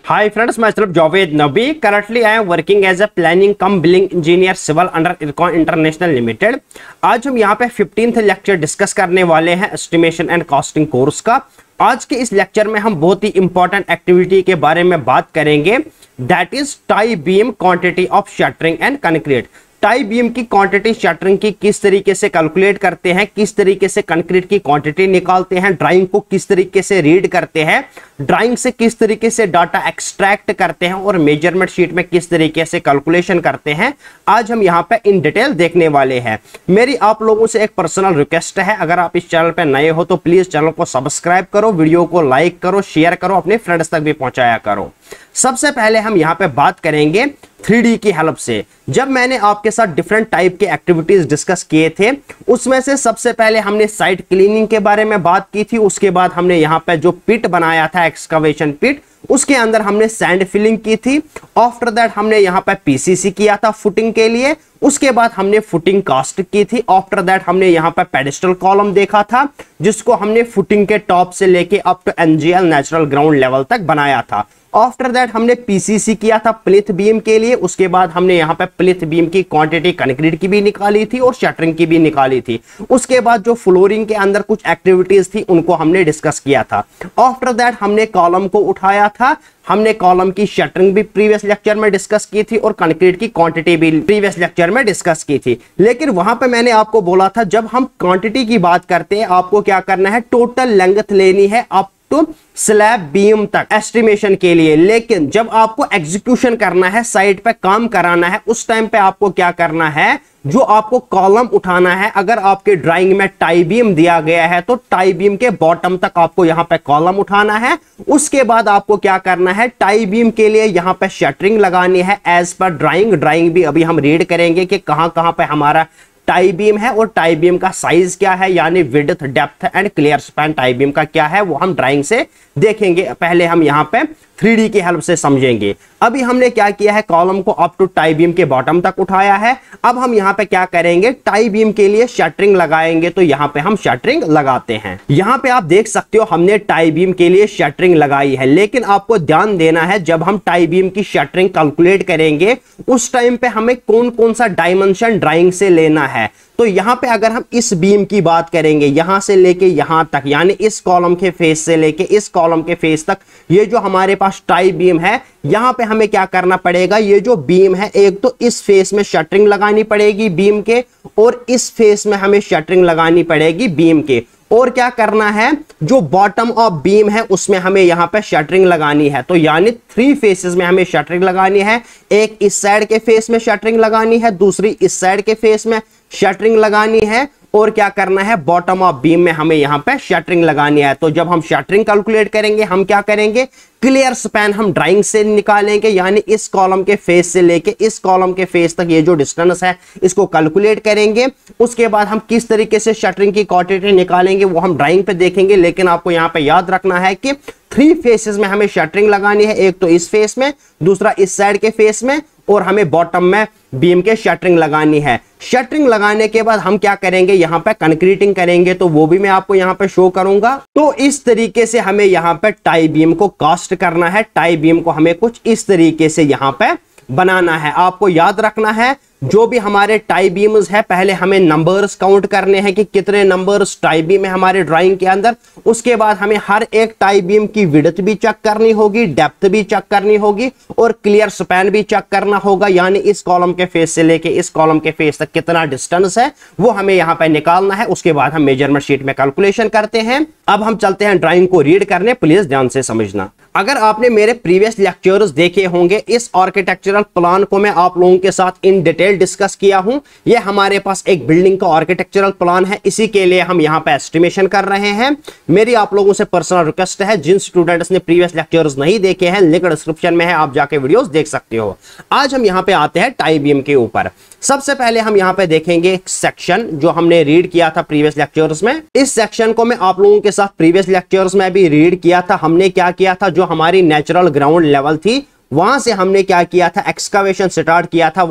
Hi friends, myself Javed Nabi. Currently I am working as a planning cum billing engineer civil under Ircon International Limited. आज हम यहाँ पे 15th lecture discuss करने वाले हैं estimation and costing course का। आज के इस लेक्चर में हम बहुत ही इंपॉर्टेंट एक्टिविटी के बारे में बात करेंगे, that is tie beam quantity of shuttering and concrete. Tie beam की क्वांटिटी शटरिंग की किस तरीके से कैलकुलेट करते हैं, किस तरीके से कंक्रीट की क्वांटिटी निकालते हैं, ड्राइंग को किस तरीके से रीड करते हैं, ड्राइंग से किस तरीके से डाटा एक्सट्रैक्ट करते हैं और मेजरमेंट शीट में किस तरीके से कैलकुलेशन करते हैं, आज हम यहाँ पे इन डिटेल देखने वाले हैं। मेरी आप लोगों से एक पर्सनल रिक्वेस्ट है, अगर आप इस चैनल पे नए हो तो प्लीज चैनल को सब्सक्राइब करो, वीडियो को लाइक करो, शेयर करो, अपने फ्रेंड्स तक भी पहुंचाया करो। सबसे पहले हम यहाँ पे बात करेंगे 3D की हेल्प से। जब मैंने आपके साथ डिफरेंट टाइप के एक्टिविटीज डिस्कस किए थे, उसमें से सबसे पहले हमने साइट क्लीनिंग के बारे में बात की थी, उसके बाद हमने यहाँ पे जो पिट बनाया था, एक्सकवेशन पिट, उसके अंदर हमने सैंड फिलिंग की थी। आफ्टर दैट हमने यहाँ पे पीसीसी किया था फुटिंग के लिए, उसके बाद हमने फुटिंग कास्ट की थी। आफ्टर दैट हमने यहाँ पे पेडिस्टल कॉलम देखा था, जिसको हमने फुटिंग के टॉप से लेके up to NGL natural ground level तक बनाया था। आफ्टर दैट हमने पीसीसी किया था प्लिथ बीम के लिए, उसके बाद हमने यहाँ पे प्लिथ बीम की क्वांटिटी कंक्रीट की भी निकाली थी और शटरिंग की भी निकाली थी। उसके बाद जो फ्लोरिंग के अंदर कुछ एक्टिविटीज थी उनको हमने डिस्कस किया था। आफ्टर दैट हमने कॉलम को उठाया था, हमने कॉलम की शटरिंग भी प्रीवियस लेक्चर में डिस्कस की थी और कंक्रीट की क्वांटिटी भी प्रीवियस लेक्चर में डिस्कस की थी। लेकिन वहां पे मैंने आपको बोला था, जब हम क्वांटिटी की बात करते हैं आपको क्या करना है, टोटल लेंथ लेनी है अप टू स्लैब बीम तक एस्टिमेशन के लिए। लेकिन जब आपको एग्जीक्यूशन करना है, साइट पे काम कराना है, उस टाइम पे आपको क्या करना है, जो आपको कॉलम उठाना है, अगर आपके ड्राइंग में टाई बीम दिया गया है तो टाई बीम के बॉटम तक आपको यहां पे कॉलम उठाना है। उसके बाद आपको क्या करना है, टाई बीम के लिए यहां पे शटरिंग लगानी है एज पर ड्राइंग भी अभी हम रीड करेंगे कि कहां कहां पे हमारा टाई बीम है और टाई बीम का साइज क्या है, यानी width, depth and clear span tie beam का क्या है, वो हम ड्राइंग से देखेंगे। पहले हम यहां पे 3D की हेल्प से समझेंगे। अभी हमने क्या किया है, कॉलम को अप टू टाई बीम के बॉटम तक उठाया है। अब हम यहां पे क्या करेंगे, टाई बीम के लिए शटरिंग लगाएंगे, तो यहां पे हम शटरिंग लगाते हैं। यहां पे आप देख सकते हो हमने टाई बीम के लिए शटरिंग लगाई है, लेकिन आपको ध्यान देना है जब हम टाई बीम की शटरिंग कैलकुलेट करेंगे उस टाइम पे हमें कौन कौन सा डायमेंशन ड्राइंग से लेना है। तो यहां पे अगर हम इस बीम की बात करेंगे, यहां से लेके यहां तक, यानी इस कॉलम के फेस से लेके इस कॉलम के फेस तक, ये जो हमारे पास टाई बीम है, यहां पे हमें क्या करना पड़ेगा, ये जो बीम है, एक तो इस फेस में शटरिंग लगानी पड़ेगी बीम के, और इस फेस में हमें शटरिंग लगानी पड़ेगी बीम के। और क्या करना है, जो बॉटम ऑफ बीम है उसमें हमें यहां पे शटरिंग लगानी है। तो यानी 3 फेसेस में हमें शटरिंग लगानी है, एक इस साइड के फेस में शटरिंग लगानी है, दूसरी इस साइड के फेस में शटरिंग लगानी है, और क्या करना है, बॉटम ऑफ बीम में हमें यहां पे शटरिंग लगानी है। तो जब हम शटरिंग कैलकुलेट करेंगे हम क्या करेंगे, क्लियर स्पैन हम ड्राइंग से निकालेंगे, यानी इस कॉलम के फेस से लेके इस कॉलम के फेस तक ये जो डिस्टेंस है इसको कैलकुलेट करेंगे। उसके बाद हम किस तरीके से शटरिंग की क्वांटिटी निकालेंगे वो हम ड्राइंग पे देखेंगे। लेकिन आपको यहां पे याद रखना है कि 3 फेसेस में हमें शटरिंग लगानी है, एक तो इस फेस में, दूसरा इस साइड के फेस में, और हमें बॉटम में बीम के शटरिंग लगानी है। शटरिंग लगाने के बाद हम क्या करेंगे, यहां पे कंक्रीटिंग करेंगे, तो वो भी मैं आपको यहां पे शो करूंगा। तो इस तरीके से हमें यहां पे टाई बीम को कास्ट करना है। टाई बीम को हमें कुछ इस तरीके से यहां पे बनाना है। आपको याद रखना है, जो भी हमारे टाई बीम्स है, पहले हमें नंबर्स काउंट करने हैं कि कितने नंबर्स टाई बीम है हमारे ड्राइंग के अंदर। उसके बाद हमें हर एक टाई बीम की विड्थ भी चेक करनी होगी, डेप्थ भी चेक करनी होगी, और क्लियर स्पैन भी चेक करना होगा, यानी इस कॉलम के फेस से लेके इस कॉलम के फेस तक कितना डिस्टेंस है वो हमें यहां पे निकालना है। उसके बाद हम मेजरमेंट शीट में कैलकुलेशन करते हैं। अब हम चलते हैं ड्राइंग को रीड करने, प्लीज ध्यान से समझना। अगर आपने मेरे प्रीवियस लेक्चर्स देखे होंगे, इस आर्किटेक्चरल प्लान को मैं आप लोगों के साथ इन डिटेल डिस्कस किया हूं। ये हमारे पास एक बिल्डिंग का आर्किटेक्चरल प्लान है, इसी के लिए हम यहां पे एस्टिमेशन कर रहे हैं। मेरी आप लोगों से पर्सनल रिक्वेस्ट है, जिन स्टूडेंट्स ने प्रीवियस लेक्चर्स नहीं देखे हैं, लिंक डिस्क्रिप्शन में है, आप जाके वीडियोस देख सकते हो। आज हम यहां पे आते हैं टाई बीम के ऊपर। सबसे पहले हम यहां पे देखेंगे एक सेक्शन जो हमने रीड किया था प्रीवियस लेक्चर्स में। इस सेक्शन को मैं आप लोगों के साथ प्रीवियस लेक्चर्स में भी रीड किया था। हमने क्या किया था, जो हमारी नेचुरल ग्राउंड लेवल थी वहां से हमने क्या किया था, एक्सकवेशन स्टार्ट किया था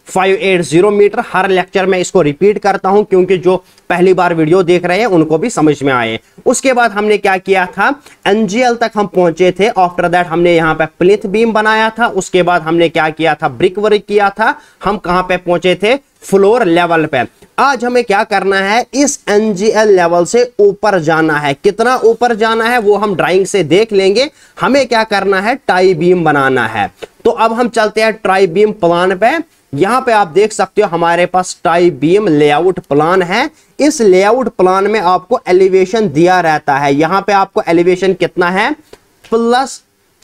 580 मीटर। हर लेक्चर में इसको रिपीट करता हूं क्योंकि जो पहली बार वीडियो देख रहे हैं उनको भी समझ में आए। उसके बाद हमने क्या किया था, एनजीएल तक हम पहुंचे थे। आफ्टर दैट हमने यहां पे प्लिंथ बीम बनाया था। उसके बाद हमने क्या किया था, ब्रिक वर्क किया था। हम कहां पे पहुंचे थे, फ्लोर लेवल पे। आज हमें क्या करना है, इस एनजीएल लेवल से ऊपर जाना है। कितना ऊपर जाना है वो हम ड्राइंग से देख लेंगे। हमें क्या करना है, टाई बीम बनाना है। तो अब हम चलते हैं टाई बीम प्लान पे। यहां पे आप देख सकते हो हमारे पास टाई बीम लेआउट प्लान है। इस लेआउट प्लान में आपको एलिवेशन दिया रहता है। यहां पे आपको एलिवेशन कितना है, प्लस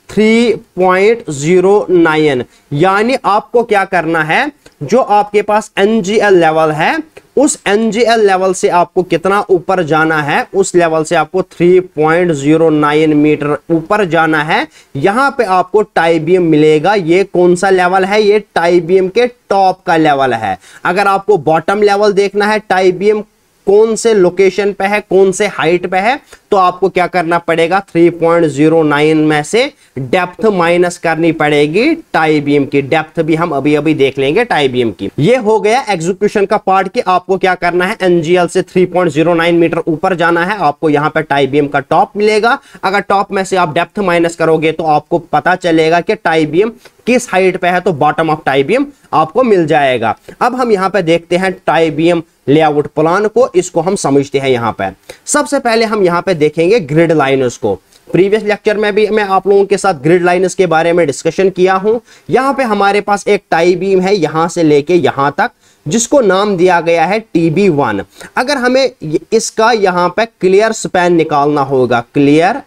3.09। यानी आपको क्या करना है, जो आपके पास एनजीएल लेवल है उस एनजीएल लेवल से आपको कितना ऊपर जाना है, उस लेवल से आपको 3.09 मीटर ऊपर जाना है। यहां पे आपको टाई बीम मिलेगा। ये कौन सा लेवल है, ये टाई बीम के टॉप का लेवल है। अगर आपको बॉटम लेवल देखना है, टाई बीम कौन से लोकेशन पे है, कौन से हाइट पे है, तो आपको क्या करना पड़ेगा, 3.09 में से डेप्थ माइनस करनी पड़ेगी। टाई बीम की डेप्थ भी हम अभी अभी देख लेंगे टाई बीम की। ये हो गया एग्जीक्यूशन का पार्ट कि आपको क्या करना है, एनजीएल से 3.09 मीटर ऊपर जाना है। आपको यहां पे टाई बीम का टॉप मिलेगा। अगर टॉप में से आप डेप्थ माइनस करोगे तो आपको पता चलेगा कि टाई बीम किस हाइट पे है, तो बॉटम ऑफ टाई बीम आपको मिल जाएगा। अब हम यहां पे देखते हैं टाई बीम लेआउट प्लान को, इसको हम समझते हैं। यहां पे सबसे पहले हम यहां पे देखेंगे ग्रिड लाइन्स को। प्रीवियस लेक्चर में भी मैं आप लोगों के साथ ग्रिड लाइन्स के बारे में डिस्कशन किया हूं। यहां पे हमारे पास एक टाई बीम है यहां से लेके यहां तक, जिसको नाम दिया गया है TB1। अगर हमें इसका यहां पे क्लियर स्पैन निकालना होगा, क्लियर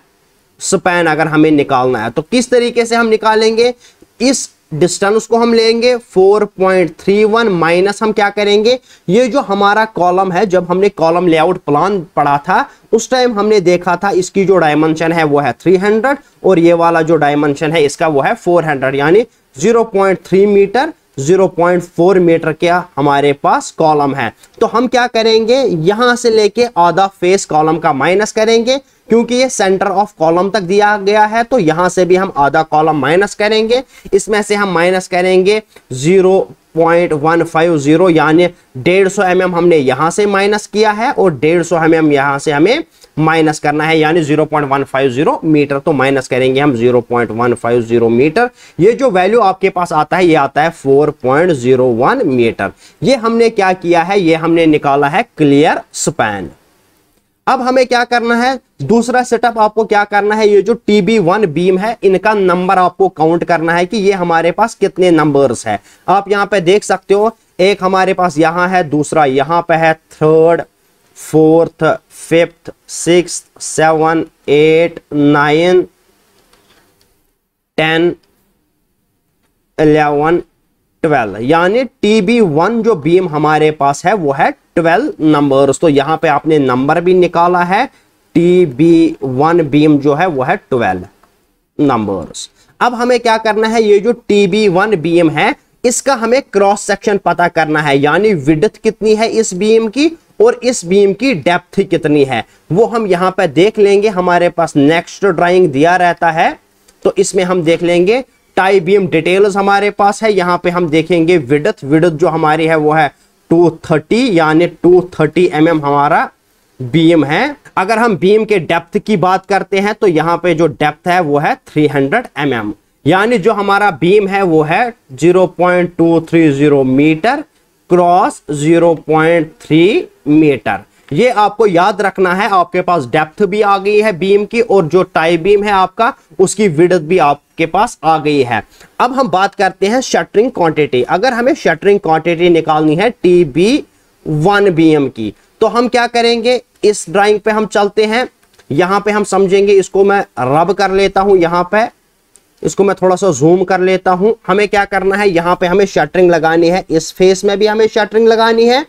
स्पैन अगर हमें निकालना है तो किस तरीके से हम निकालेंगे, इस डिस्टेंस को हम लेंगे 4.31 माइनस हम क्या करेंगे, ये जो हमारा कॉलम है, जब हमने कॉलम लेआउट प्लान पढ़ा था उस टाइम हमने देखा था इसकी जो डायमेंशन है वो है 300 और ये वाला जो डायमेंशन है इसका वो है 400, यानी 0.3 मीटर 0.4 मीटर क्या हमारे पास कॉलम है। तो हम क्या करेंगे, यहां से लेके आधा फेस कॉलम का माइनस करेंगे क्योंकि ये सेंटर ऑफ कॉलम तक दिया गया है। तो यहां से भी हम आधा कॉलम माइनस करेंगे। इसमें से हम माइनस करेंगे 0.150 यानी 150 mm हमने यहां से माइनस किया है और 150 mm यहां से हमें माइनस करना है, यानी 0.150 मीटर। तो माइनस करेंगे हम 0.150 मीटर। ये जो वैल्यू आपके पास आता है ये आता है 4.01 मीटर। ये हमने क्या किया है, ये हमने निकाला है क्लियर स्पैन। अब हमें क्या करना है, दूसरा सेटअप आपको क्या करना है, ये जो TB1 बीम है इनका नंबर आपको काउंट करना है कि ये हमारे पास कितने नंबर्स है। आप यहां पे देख सकते हो, एक हमारे पास यहां है, दूसरा यहां पे है, 3rd 4th 5th 6th 7 8 9 10 11 12, यानी TB1 जो बीम हमारे पास है वो है 12 नंबर्स। तो यहां पे आपने नंबर भी निकाला है, TB1 बीम जो है वो है 12 नंबर्स। अब हमें क्या करना है, ये जो TB1 बीम है इसका हमें क्रॉस सेक्शन पता करना है, यानी विड्थ कितनी है इस बीम की और इस बीम की डेप्थ कितनी है, वो हम यहां पे देख लेंगे। हमारे पास नेक्स्ट ड्राइंग दिया रहता है तो इसमें हम देख लेंगे। टाई बीम डिटेल्स हमारे पास है, यहां पे हम देखेंगे विड्थ जो हमारी है वो है 230, यानी 230 mm हमारा बीम है। अगर हम बीम के डेप्थ की बात करते हैं तो यहां पे जो डेप्थ है वो है 300 mm, यानी जो हमारा बीम है वो है 0.230 मीटर क्रॉस 0.3 मीटर। ये आपको याद रखना है। आपके पास डेप्थ भी आ गई है बीम की और जो टाई बीम है आपका उसकी विड्थ भी आपके पास आ गई है। अब हम बात करते हैं शटरिंग क्वांटिटी। अगर हमें शटरिंग क्वांटिटी निकालनी है TB1 बीम की तो हम क्या करेंगे, इस ड्राइंग पे हम चलते हैं। यहां पे हम समझेंगे, इसको मैं रब कर लेता हूं, यहां पे इसको मैं थोड़ा सा जूम कर लेता हूं। हमें क्या करना है, यहां पे हमें शटरिंग लगानी है, इस फेस में भी हमें शटरिंग लगानी है,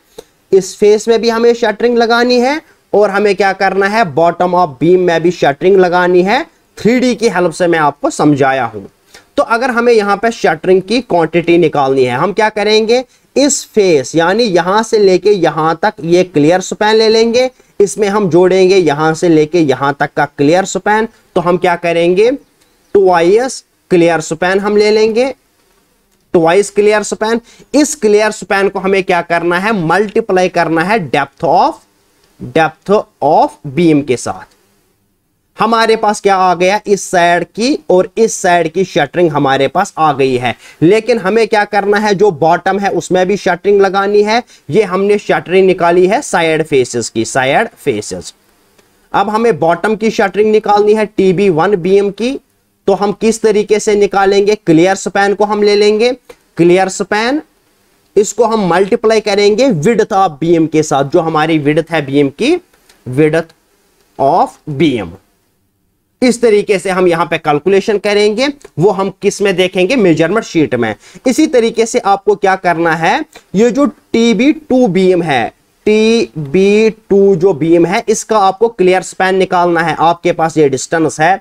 इस फेस में भी हमें शटरिंग लगानी है और हमें क्या करना है, बॉटम ऑफ बीम में भी शटरिंग लगानी है। 3D की हेल्प से मैं आपको समझाया हूं। तो अगर हमें यहां पे शटरिंग की क्वांटिटी निकालनी है, हम क्या करेंगे, इस फेस यानी यहां से लेके यहां तक ये क्लियर स्पैन ले लेंगे, इसमें हम जोड़ेंगे यहां से लेके यहां तक का क्लियर स्पैन। तो हम क्या करेंगे, 2IS क्लियर स्पैन हम ले लेंगे ट्वाइस क्लियर स्पैन। इस क्लियर स्पैन को हमें क्या करना है, मल्टीप्लाई करना है डेप्थ ऑफ बीम के साथ। हमारे पास क्या आ गया, इस साइड की और इस साइड की शटरिंग हमारे पास आ गई है। लेकिन हमें क्या करना है, जो बॉटम है उसमें भी शटरिंग लगानी है। ये हमने शटरिंग निकाली है साइड फेसेस की, साइड फेसेस। अब हमें बॉटम की शटरिंग निकालनी है TB1 बीम की। तो हम किस तरीके से निकालेंगे, क्लियर स्पैन को हम ले लेंगे, क्लियर स्पैन, इसको हम मल्टीप्लाई करेंगे विड्थ ऑफ बीम के साथ, जो हमारी विड्थ है बीम की, विड्थ ऑफ बीम। इस तरीके से हम यहां पे कैलकुलेशन करेंगे, वो हम किस में देखेंगे, मेजरमेंट शीट में। इसी तरीके से आपको क्या करना है, ये जो TB2 बीम है, TB2 जो बीम है, इसका आपको क्लियर स्पैन निकालना है। आपके पास ये डिस्टेंस है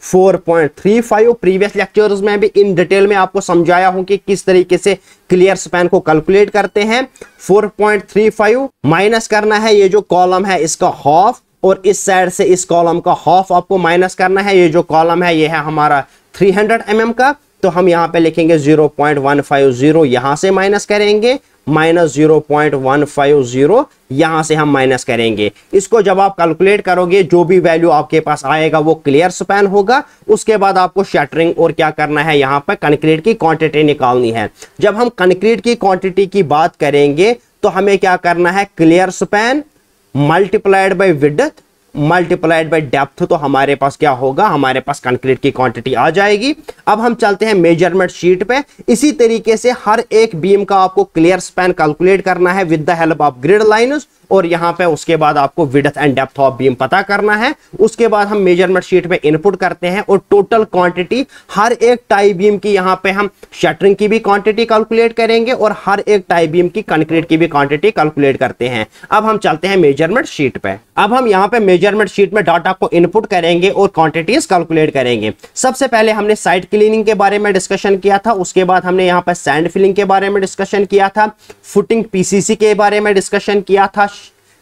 4.35। प्रीवियस लेक्चर्स में भी इन डिटेल में आपको समझाया हूं कि किस तरीके से क्लियर स्पैन को कैलकुलेट करते हैं। 4.35 माइनस करना है ये जो कॉलम है इसका हाफ, और इस साइड से इस कॉलम का हाफ आपको माइनस करना है। ये जो कॉलम है ये है हमारा 300 mm का, तो हम यहां पे लिखेंगे 0.150, यहां से माइनस करेंगे, माइनस 0.150 यहां से हम माइनस करेंगे। इसको जब आप कैलकुलेट करोगे, जो भी वैल्यू आपके पास आएगा वो क्लियर स्पैन होगा। उसके बाद आपको शटरिंग और क्या करना है, यहां पर कंक्रीट की क्वांटिटी निकालनी है। जब हम कंक्रीट की क्वांटिटी की बात करेंगे तो हमें क्या करना है, clear span multiplied by width multiplied by depth, तो हमारे पास क्या होगा, हमारे पास कंक्रीट की क्वांटिटी आ जाएगी। अब हम चलते हैं मेजरमेंट शीट पे। इसी तरीके से हर एक बीम का आपको क्लियर स्पैन कैलकुलेट करना है with the help of grid lines, और यहां पे उसके बाद आपको width and depth of beam पता करना है। उसके बाद हम मेजरमेंट शीट पे इनपुट करते हैं और टोटल क्वांटिटी हर एक टाई बीम की, यहां पे हम शटरिंग की भी क्वांटिटी कैलकुलेट करेंगे और हर एक टाई बीम की कंक्रीट की भी क्वांटिटी कैलकुलेट करते हैं। अब हम चलते हैं मेजरमेंट शीट पे। अब हम यहां पे मेजरमेंट शीट में डाटा को इनपुट करेंगे और क्वांटिटीज कैलकुलेट करेंगे। सबसे पहले हमने साइड क्लीनिंग के बारे में डिस्कशन किया था, उसके बाद हमने यहां पर सैंड फिलिंग के बारे में डिस्कशन किया था, फुटिंग PCC के बारे में डिस्कशन किया था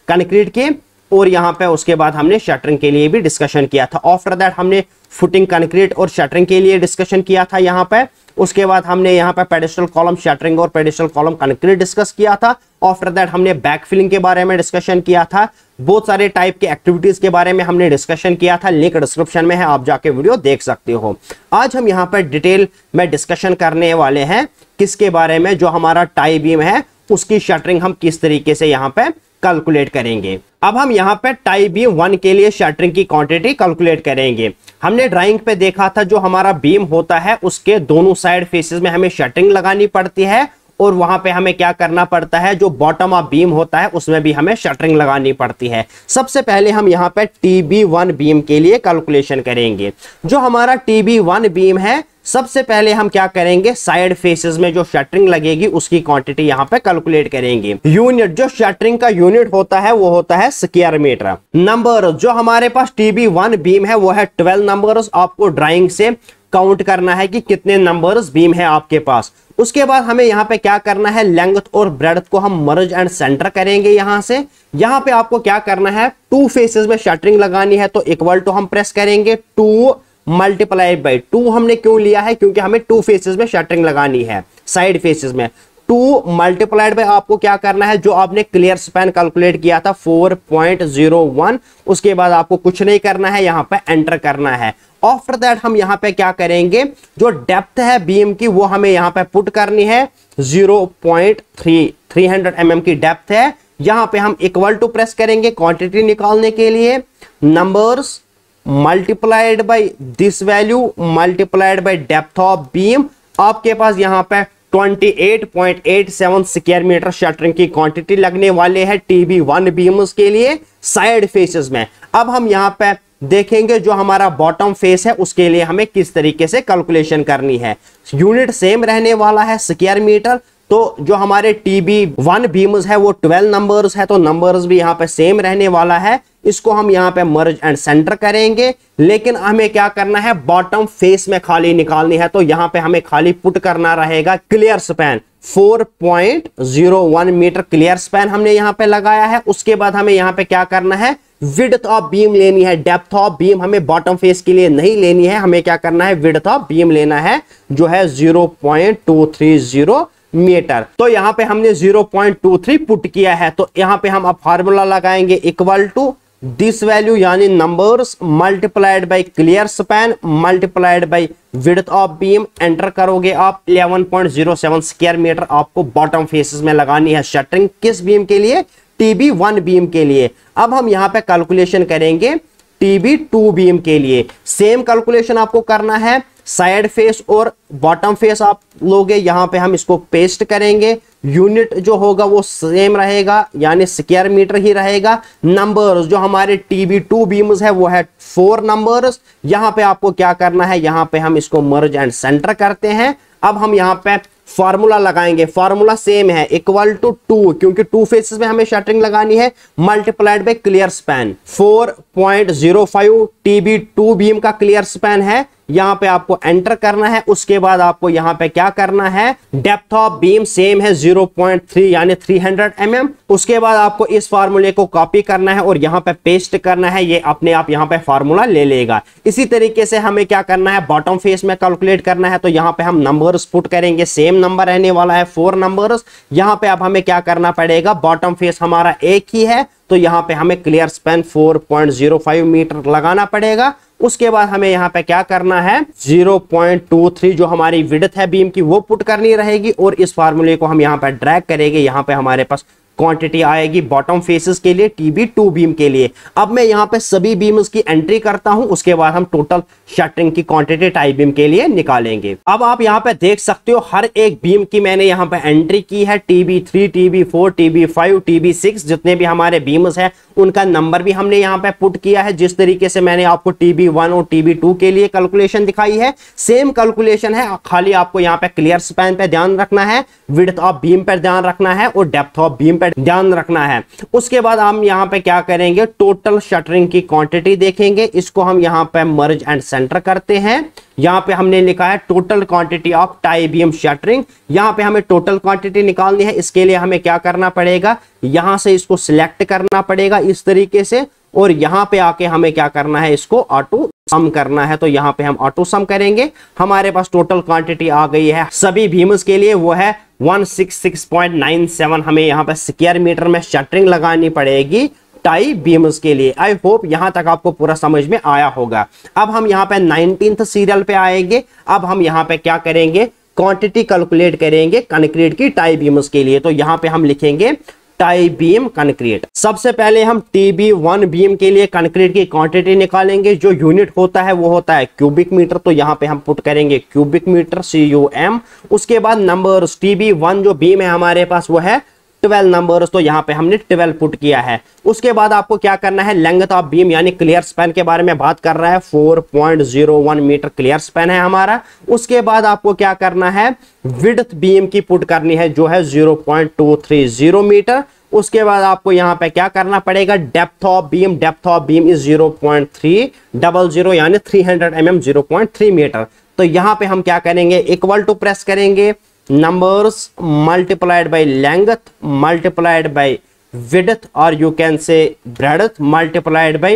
कंक्रीट के, और यहां पे उसके बाद हमने शटरिंग के लिए भी डिस्कशन किया था। आफ्टर दैट हमने फुटिंग कंक्रीट और शटरिंग के लिए डिस्कशन किया था यहां पे। उसके बाद हमने यहां पे पेडिस्टल कॉलम शटरिंग और पेडिस्टल कॉलम कंक्रीट डिस्कस किया था। आफ्टर दैट हमने बैक फिलिंग के बारे में डिस्कशन किया था। बहुत सारे टाइप के एक्टिविटीज के बारे में हमने डिस्कशन किया था, लिंक डिस्क्रिप्शन में है, आप जाके वीडियो देख सकते हो। आज हम यहां पर डिटेल में डिस्कशन करने वाले हैं किसके बारे में, जो हमारा टाई बीम है उसकी शटरिंग हम किस तरीके से यहां पे कैलकुलेट करेंगे। अब हम यहां पे टाई बीम 1 के लिए शटरिंग की क्वांटिटी कैलकुलेट करेंगे। हमने ड्राइंग पे देखा था, जो हमारा बीम होता है उसके दोनों साइड फेसेस में हमें शटरिंग लगानी पड़ती है, और वहां पे हमें क्या करना पड़ता है, जो बॉटम ऑफ बीम होता है उसमें भी हमें शटरिंग लगानी पड़ती है। सबसे पहले हम यहां पे TB1 बीम के लिए कैलकुलेशन करेंगे। जो हमारा TB1 बीम है, सबसे पहले हम क्या करेंगे, साइड फेसेस में जो शटरिंग लगेगी उसकी क्वांटिटी यहां पे कैलकुलेट करेंगे। यूनिट, जो शटरिंग का यूनिट होता है वो होता है स्क्वायर मीटर। नंबर, जो हमारे पास TB1 बीम है वो है 12 नंबर्स। आपको ड्राइंग से काउंट करना है कि कितने नंबर्स बीम है आपके पास। उसके बाद हमें यहाँ पे क्या करना है, लेंथ और ब्रेड्थ को हम मर्ज एंड सेंटर करेंगे। यहां से यहां पे आपको क्या करना है, 2 फेसेस में शटरिंग लगानी है, तो इक्वल टू हम प्रेस करेंगे 2 मल्टीप्लाई बाय 2। हमने क्यों लिया है, क्योंकि हमें 2 फेसेस में शटरिंग लगानी है, साइड फेसेस में। 2 मल्टीप्लाइड बाय आपको क्या करना है, जो आपने क्लियर स्पैन कैलकुलेट किया था 4.01, उसके बाद आपको कुछ नहीं करना है, यहां पे एंटर करना है। आफ्टर दैट हम यहां पे क्या करेंगे, जो डेप्थ है बीम की वो हमें यहां पे पुट करनी है, 300 mm की डेप्थ है। यहां पे हम इक्वल टू प्रेस करेंगे क्वांटिटी निकालने के लिए, numbers multiplied by this value multiplied by depth of beam. आपके पास यहां पे 28.87 स्क्वायर मीटर शटरिंग की क्वांटिटी लगने वाले हैं TB1 बीम्स के लिए साइड फेसेस में। अब हम यहां पे देखेंगे जो हमारा बॉटम फेस है उसके लिए हमें किस तरीके से कैलकुलेशन करनी है। यूनिट सेम रहने वाला है स्क्वायर मीटर, तो जो हमारे TB1 बीम्स है वो 12 नंबर्स है, तो नंबर्स भी यहाँ पे सेम रहने वाला है। इसको हम यहाँ पे मर्ज एंड सेंटर करेंगे, लेकिन हमें क्या करना है, बॉटम फेस में खाली निकालनी है, तो यहाँ पे हमें खाली पुट करना रहेगा clear span 4.01 metre clear span हमने यहाँ पे लगाया है। उसके बाद हमें यहाँ पे क्या करना है, विड्थ ऑफ बीम लेनी है, डेप्थ ऑफ बीम हमें बॉटम फेस के लिए नहीं लेनी है, हमें क्या करना है, विड्थ ऑफ बीम लेना है जो है 0.230 मीटर। तो यहां पे हमने 0.23 पुट किया है, तो यहां पे हम अब फार्मूला लगाएंगे इक्वल टू दिस वैल्यू यानी numbers multiplied by clear span multiplied by width of beam. Enter करोगे आप 11.07 स्क्वायर मीटर आपको बॉटम फेसेस में लगानी है शटरिंग, किस बीम के लिए, TB1 बीम के लिए। अब हम यहां पे कैलकुलेशन करेंगे TB2 बीम के लिए। सेम कैलकुलेशन आपको करना है, साइड फेस और बॉटम फेस आप लोगे, यहां पे हम इसको पेस्ट करेंगे, यूनिट जो होगा वो सेम रहेगा यानी स्क्वायर मीटर ही रहेगा। नंबर्स जो हमारे TB2 बीम्स है वो है 4 नंबर्स। यहां पे आपको क्या करना है, यहां पे हम इसको मर्ज एंड सेंटर करते हैं। अब हम यहां पे फॉर्मूला लगाएंगे, फॉर्मूला सेम है इक्वल टू 2, क्योंकि 2 फेसेस में हमें शटरिंग लगानी है, multiplied by clear span. 4.05 TB2 beam का क्लियर स्पैन है, यहां पे आपको एंटर करना है। उसके बाद आपको यहां पे क्या करना है, डेप्थ ऑफ बीम सेम है 0.3 यानी 300 mm। उसके बाद आपको इस फार्मूले को कॉपी करना है और यहां पे पेस्ट करना है, ये अपने आप यहां पे फार्मूला ले लेगा। इसी तरीके से हमें क्या करना है, बॉटम फेस में कैलकुलेट करना है, तो यहां पे हम नंबर्स पुट करेंगे, सेम नंबर रहने वाला है 4 नंबर्स। यहां पे अब हमें क्या करना पड़ेगा, बॉटम फेस हमारा एक ही है, तो यहां पे हमें क्लियर स्पैन 4.05 मीटर लगाना पड़ेगा। उसके बाद हमें यहां पे क्या करना है, 0.23 जो हमारी विड्थ है बीम की वो पुट करनी रहेगी और इस फार्मूले को हम यहां पे ड्रैग करेंगे। यहां पे हमारे पास क्वांटिटी आएगी बॉटम फेसेस के लिए TB2 बीम के लिए। अब मैं यहां पे सभी बीम्स की एंट्री करता हूं, उसके बाद हम टोटल शटरिंग की क्वांटिटी टाई बीम के लिए निकालेंगे। अब आप यहां पे देख सकते हो हर एक बीम की मैंने यहां पे एंट्री की है, TB3 TB4 TB5 TB6 जितने भी हमारे बीम्स है उनका नंबर भी हमने यहां पे पुट किया है। जिस तरीके से मैंने आपको TB1 और TB2 के लिए कैलकुलेशन दिखाई है, सेम कैलकुलेशन है, खाली आपको यहां पे क्लियर स्पैन पे ध्यान रखना है, विड्थ ऑफ बीम पर ध्यान रखना है और डेप्थ ऑफ बीम पर ध्यान रखना है। उसके बाद हम यहां पे क्या करेंगे, टोटल शटरिंग की क्वांटिटी देखेंगे, इसको हम यहां पे मर्ज एंड सेंटर करते हैं। यहां पे हमने लिखा है total quantity of tie beam shuttering, यहां पे हमें टोटल क्वांटिटी निकालनी है। इसके लिए हमें क्या करना पड़ेगा, यहां से इसको सिलेक्ट करना पड़ेगा इस तरीके से, और यहां पे आके हमें क्या करना है, इसको ऑटो सम करना है। तो यहां पे हम ऑटो सम करेंगे, हमारे पास टोटल क्वांटिटी आ गई है सभी बीम्स के लिए, वो है 166.97। हमें यहां पे स्क्वायर मीटर में शटरिंग लगानी पड़ेगी टाई बीम्स के लिए। आई होप यहां तक आपको पूरा समझ में आया होगा। अब हम यहां पे 19th सीरियल पे आएंगे। अब हम यहां पे क्या करेंगे, क्वांटिटी कैलकुलेट करेंगे कंक्रीट की टाई बीम्स के लिए। तो यहां पे हम लिखेंगे टाई बीम कंक्रीट। सबसे पहले हम TB1 बीम के लिए कंक्रीट की क्वांटिटी निकालेंगे, जो यूनिट होता है वो होता है क्यूबिक मीटर, तो यहां पे हम पुट करेंगे क्यूबिक मीटर CUM। उसके बाद नंबर्स, TB1 जो बीम है हमारे पास वो है 12 नंबर्स, तो यहां पे हमने 12 पुट किया है। उसके बाद आपको क्या करना है, लेंथ ऑफ बीम यानी क्लियर स्पैन के बारे में बात कर रहा है, 4.01 मीटर क्लियर स्पैन है हमारा। उसके बाद आपको क्या करना है, विड्थ बीम की पुट करनी है जो है 0.230 मीटर। उसके बाद आपको यहां पे क्या करना पड़ेगा, depth of beam, depth of beam is 0.300 यानी 300 mm 0.3 मीटर। तो यहां पे हम क्या करेंगे, इक्वल टू प्रेस करेंगे, numbers multiplied by length multiplied by width or you can say breadth multiplied by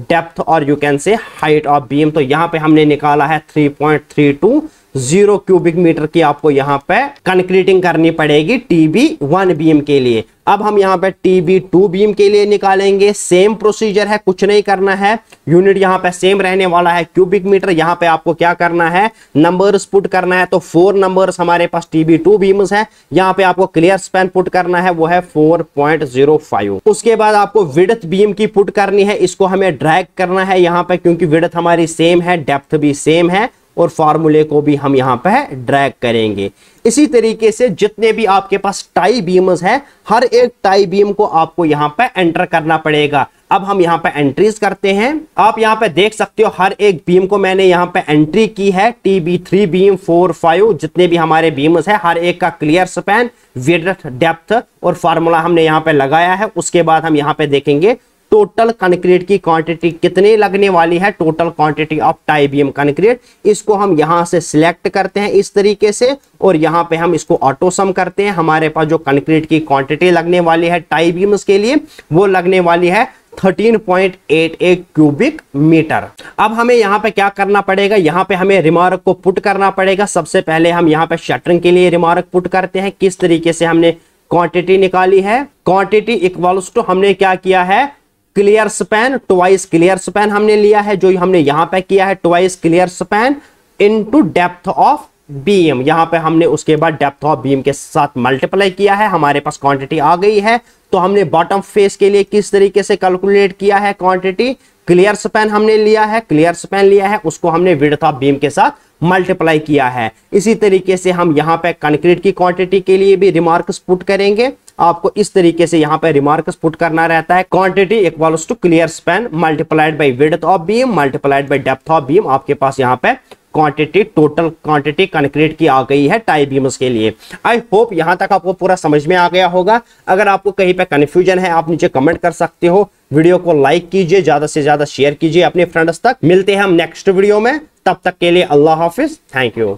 depth or you can say height of beam। तो यहां पे हमने निकाला है 3.320 क्यूबिक मीटर की आपको यहां पे कंक्रीटिंग करनी पड़ेगी TB1 बीम के लिए। अब हम यहां पे TB2 बीम के लिए निकालेंगे, सेम प्रोसीजर है, कुछ नहीं करना है, यूनिट यहां पे सेम रहने वाला है क्यूबिक मीटर। यहां पे आपको क्या करना है, नंबर्स पुट करना है, तो 4 नंबर्स हमारे पास TB2 बीम्स है। यहां पे आपको क्लियर स्पैन पुट करना है, वो है 4.05। उसके बाद आपको विड्थ बीम की पुट करनी है, इसको हमें ड्रैग करना है यहां पे, क्योंकि विड्थ हमारी सेम है, डेप्थ भी सेम है, और फार्मूले को भी हम यहां पे ड्रैग करेंगे। इसी तरीके से जितने भी आपके पास टाई बीम्स है, हर एक टाई बीम को आपको यहां पे एंटर करना पड़ेगा। अब हम यहां पे एंट्रीज करते हैं। आप यहां पे देख सकते हो हर एक बीम को मैंने यहां पे एंट्री की है, TB3 बीम 4 5 जितने भी हमारे बीम्स है, हर एक का क्लियर स्पैन, विड्थ, डेप्थ और फार्मूला हमने यहां पे लगाया है। उसके बाद हम यहां पे देखेंगे टोटल कंक्रीट की क्वांटिटी कितनी लगने वाली है, total quantity of tie beam concrete. इसको हम यहां से सिलेक्ट करते हैं इस तरीके से, और यहां पे हम इसको ऑटो सम करते हैं। हमारे पास जो कंक्रीट की क्वांटिटी लगने वाली है टाई बीम्स के लिए, वो लगने वाली है 13.88 क्यूबिक मीटर। अब हमें यहां पे क्या करना पड़ेगा, यहां पे हमें रिमार्क को पुट करना पड़ेगा। सबसे पहले हम यहां पे शटरिंग के लिए रिमार्क पुट करते हैं। किस तरीके से हमने क्वांटिटी निकाली है, क्वांटिटी इक्वल्स टू हमने क्या किया है, clear span twice clear span हमने लिया है, जो हमने यहां पे किया है twice clear span into depth of beam. यहां पे हमने उसके बाद डेप्थ ऑफ बीम के साथ मल्टीप्लाई किया है, हमारे पास क्वांटिटी आ गई है। तो हमने बॉटम फेस के लिए किस तरीके से कैलकुलेट किया है क्वांटिटी, क्लियर स्पैन हमने लिया है, क्लियर स्पैन लिया है, उसको हमने विड्थ ऑफ बीम के साथ मल्टीप्लाई किया है। इसी तरीके से हम यहां पे कंक्रीट की क्वांटिटी के लिए भी रिमार्क्स पुट करेंगे। आपको इस तरीके से यहां पे रिमार्क्स पुट करना रहता है, quantity equals to clear span multiplied by width of beam multiplied by depth of beam. आपके पास यहां पे क्वांटिटी, टोटल क्वांटिटी कंक्रीट की आ गई है टाई बीम्स के लिए। आई होप यहां तक आपको पूरा समझ में आ गया होगा। अगर आपको कहीं पे कंफ्यूजन है आप नीचे कमेंट कर सकते हो। वीडियो को लाइक कीजिए, ज्यादा से ज्यादा शेयर कीजिए अपने फ्रेंड्स तक। मिलते हैं हम नेक्स्ट वीडियो में, तब तक के लिए अल्लाह हाफिज, थैंक यू।